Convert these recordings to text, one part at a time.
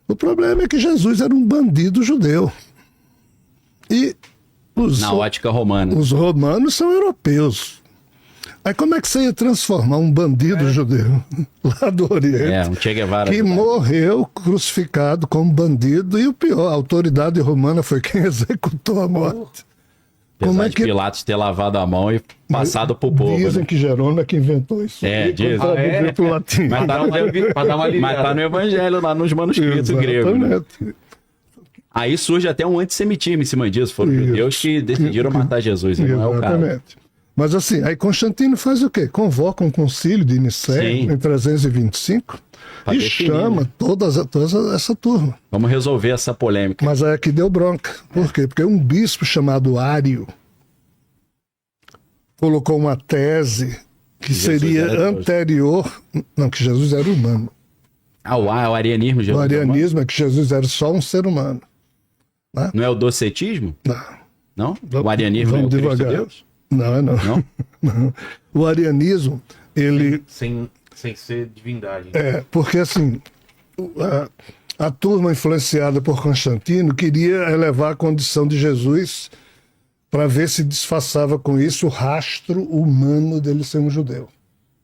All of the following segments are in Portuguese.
O problema é que Jesus era um bandido judeu. E na ótica romana. Os romanos são europeus. Aí como é que você ia transformar um bandido judeu lá do Oriente, um Che Guevara que morreu crucificado como bandido, e o pior, a autoridade romana foi quem executou a morte. Apesar de Pilatos ter lavado a mão e passado pro povo. Dizem que Jerônimo é que inventou isso. Dizem. Pro latim. Mas tá no Evangelho, lá nos manuscritos gregos. Né? Aí surge até um antissemitismo em cima disso. Foram os judeus que decidiram matar Jesus, e não é o caso. Mas assim, aí Constantino faz o quê? Convoca um concílio de Nicéia em 325 e chama toda essa turma. Vamos resolver essa polêmica. Mas aí aqui deu bronca. Por quê? Porque um bispo chamado Ário colocou uma tese que seria anterior... Não, que Jesus era humano. O arianismo. O arianismo é que Jesus era só um ser humano. Né? Não é o docetismo? Não. O arianismo é o Cristo de Deus? Não. Não. O arianismo, ele... Sem ser divindade. Porque assim, a turma influenciada por Constantino queria elevar a condição de Jesus para ver se disfarçava com isso o rastro humano dele ser um judeu.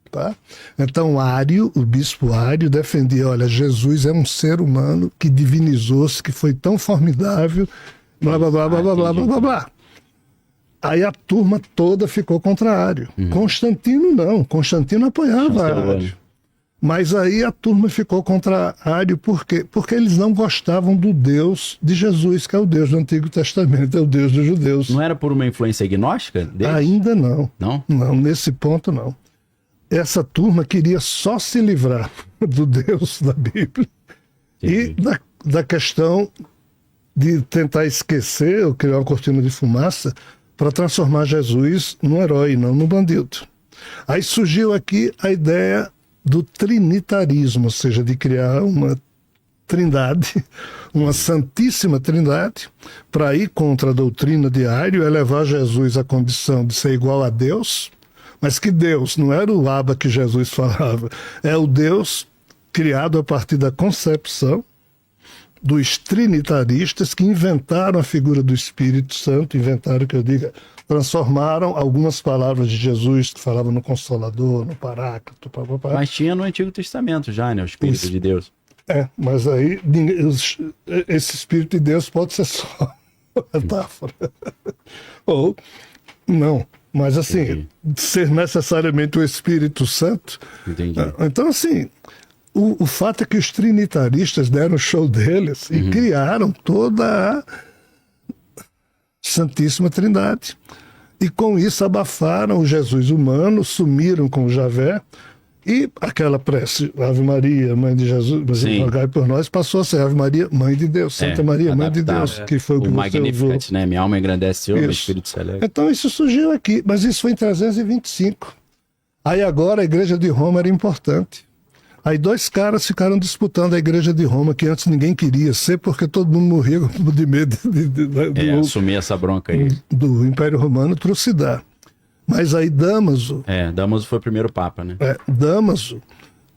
Tá? Então Ário, o bispo Ário, defendia, olha, Jesus é um ser humano que divinizou-se, que foi tão formidável, blá, blá, blá, blá, blá, blá, blá, blá, blá. Aí a turma toda ficou contra Ário. Constantino não. Constantino apoiava Ário. Mas aí a turma ficou contra Ário por quê? Porque eles não gostavam do Deus de Jesus, que é o Deus do Antigo Testamento, é o Deus dos judeus. Não era por uma influência agnóstica deles? Ainda não. Não? Não, nesse ponto não. Essa turma queria só se livrar do Deus da Bíblia. Entendi. E da questão de tentar esquecer ou criar uma cortina de fumaça para transformar Jesus num herói, não num bandido. Aí surgiu aqui a ideia do trinitarismo, ou seja, de criar uma trindade, uma santíssima trindade, para ir contra a doutrina de Ário, elevar Jesus à condição de ser igual a Deus, mas que Deus não era o Abba que Jesus falava, é o Deus criado a partir da concepção dos trinitaristas que inventaram a figura do Espírito Santo, inventaram, que eu diga, transformaram algumas palavras de Jesus que falavam no Consolador, no Paráclito, Mas tinha no Antigo Testamento já, né, o Espírito de Deus. Mas aí esse Espírito de Deus pode ser só metáfora. Ou não. Mas assim, ser necessariamente o Espírito Santo. Entendi. Então assim, o fato é que os trinitaristas deram o show deles e criaram toda a Santíssima Trindade. E com isso abafaram o Jesus humano, sumiram com o Javé, e aquela prece, Ave Maria, Mãe de Jesus, rogai por nós, passou a ser Ave Maria, Mãe de Deus, Santa Maria, Mãe de Deus, que foi o que você usou. Né? Minha alma engrandece o Espírito Celeste. Então isso surgiu aqui, mas isso foi em 325. Aí agora a Igreja de Roma era importante. Aí dois caras ficaram disputando a Igreja de Roma, que antes ninguém queria ser, porque todo mundo morria de medo de assumir essa bronca aí. Do Império Romano trucidar. Mas aí Damaso... Damaso foi o primeiro Papa, né? Damaso,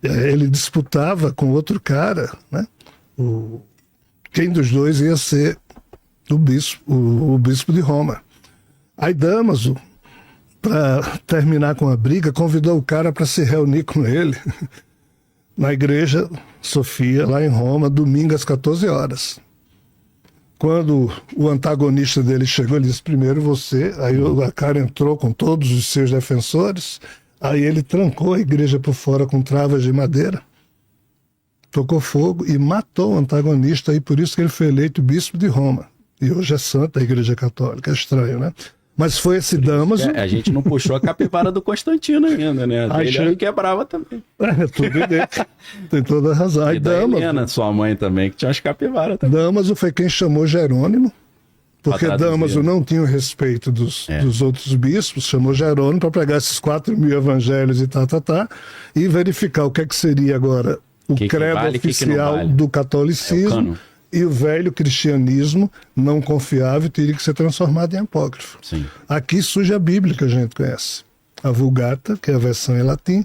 ele disputava com outro cara, né? Quem dos dois ia ser o bispo de Roma. Aí Damaso, para terminar com a briga, convidou o cara para se reunir com ele na Igreja Sofia, lá em Roma, domingo às 14 horas. Quando o antagonista dele chegou, ele disse, primeiro você, aí o cara entrou com todos os seus defensores, aí ele trancou a igreja por fora com travas de madeira, tocou fogo e matou o antagonista, e por isso que ele foi eleito bispo de Roma. E hoje é santo a Igreja Católica, é estranho, né? Mas foi esse Damaso... A gente não puxou a capivara do Constantino ainda, né? Ele quebrava também. Tudo dentro. Tem toda a razão. Aí Damaso, Helena, sua mãe também, que tinha as capivaras também. Damaso foi quem chamou Jerônimo, porque Damaso não tinha o respeito dos outros bispos, chamou Jerônimo para pegar esses 4.000 evangelhos e verificar o que é que seria agora o credo oficial do catolicismo. E o velho cristianismo não confiável teria que ser transformado em apócrifo. Sim. Aqui surge a Bíblia que a gente conhece. A Vulgata, que é a versão em latim,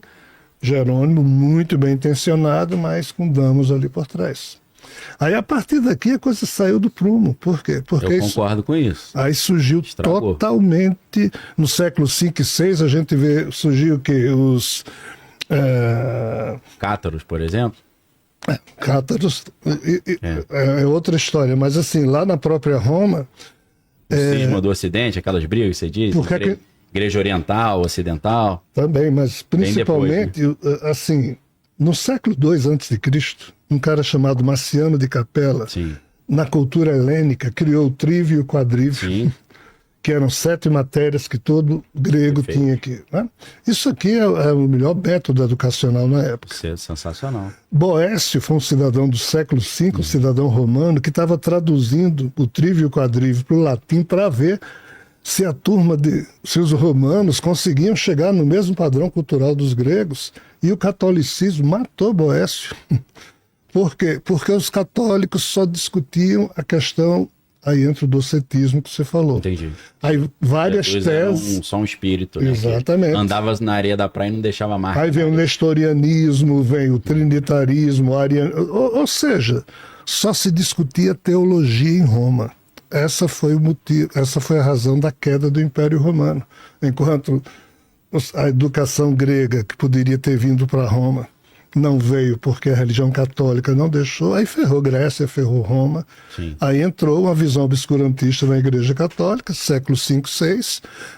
Jerônimo, muito bem intencionado, mas com Damaso ali por trás. Aí, a partir daqui, a coisa saiu do prumo. Por quê? Porque eu concordo com isso. Aí surgiu Estragou. totalmente... No século V e VI, a gente vê... Surgiu o quê? Os... Cátaros, por exemplo. Cátaros é outra história. Mas, assim, lá na própria Roma... O cisma do Ocidente, aquelas brigas que você diz. Porque Igreja Oriental, Ocidental. Também, mas principalmente, depois, né? assim, no século II a.C., um cara chamado Marciano de Capela, Sim. na cultura helênica, criou o trívio e o quadrívio, Sim. que eram 7 matérias que todo grego Perfeito. tinha aqui. Né? Isso aqui é o melhor método educacional na época. Isso é sensacional. Boécio foi um cidadão do século V, um cidadão romano, que estava traduzindo o trívio e o quadrívio para o latim para ver se os romanos conseguiam chegar no mesmo padrão cultural dos gregos, e o catolicismo matou Boécio. Por quê? Porque os católicos só discutiam a questão, aí entra o docetismo que você falou. Entendi. Aí várias teses... Só um espírito, né? Exatamente. Andava na areia da praia e não deixava marca. Aí vem o nestorianismo, vem o trinitarismo, o ou seja, só se discutia teologia em Roma. Essa foi o motivo, essa foi a razão da queda do Império Romano. Enquanto a educação grega, que poderia ter vindo para Roma, não veio porque a religião católica não deixou, aí ferrou Grécia, ferrou Roma. Sim. Aí entrou uma visão obscurantista na Igreja Católica, século V, VI,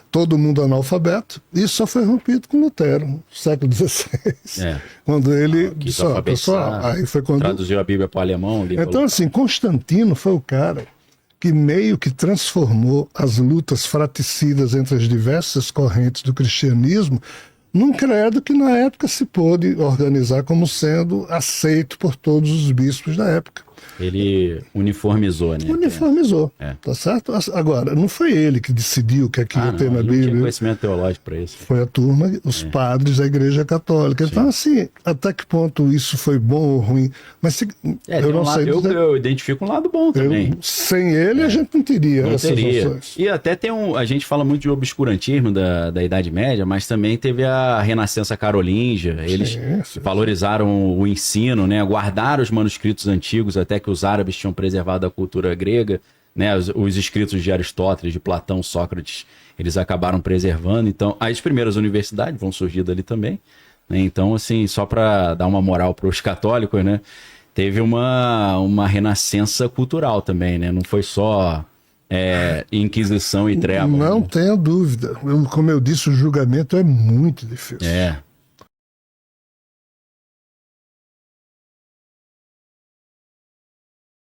todo mundo analfabeto, e isso só foi rompido com Lutero, século XVI. Quando ele disse, pessoal, aí foi quando... Traduziu a Bíblia para o alemão. Então, assim, Constantino foi o cara que meio que transformou as lutas fraticidas entre as diversas correntes do cristianismo num credo que na época se pôde organizar como sendo aceito por todos os bispos da época. Ele uniformizou, né? Uniformizou, tá certo? Agora, não foi ele que decidiu o que é que ia ter na Bíblia. Não tinha conhecimento teológico para isso. Foi a turma, os padres da Igreja Católica. Sim. Então, assim, até que ponto isso foi bom ou ruim? Mas eu não sei dizer. Eu identifico um lado bom também. Sem ele, a gente não teria essas noções. E até tem a gente fala muito de obscurantismo da Idade Média, mas também teve a Renascença Carolíngia. Eles valorizaram o ensino, né? Guardaram os manuscritos antigos até que os árabes tinham preservado a cultura grega, né? Os escritos de Aristóteles, de Platão, Sócrates, eles acabaram preservando. Então, as primeiras universidades vão surgir dali também, né? Então, assim, só para dar uma moral para os católicos, né? Teve uma renascença cultural também, né? Não foi só Inquisição e treva. Não tenha dúvida. Como eu disse, o julgamento é muito difícil.